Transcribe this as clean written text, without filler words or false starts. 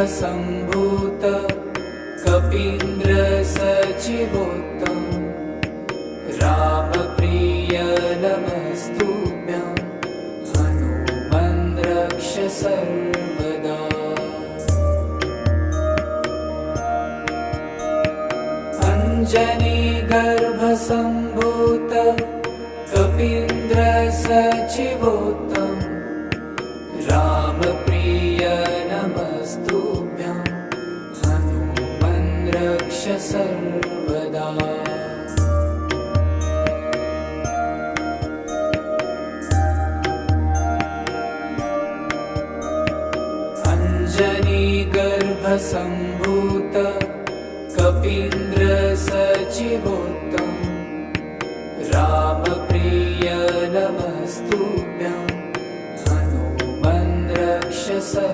गर्भसम्भूत कपीन्द्रसचिवोत्तम रामप्रिय नमस्तुभ्यं हनुमन् रक्ष सर्वदा। अञ्जनी गर्भसम्भूत कपीन्द्रसचिवोत्तम रामप्रिय नमस्तुभ्यं हनुमन् रक्ष सर्वदा। अञ्जनी गर्भसम्भूत कपीन्द्रसचिवोत्तम रामप्रिय नमस्तुभ्यं हनुमन् रक्ष सर्वदा।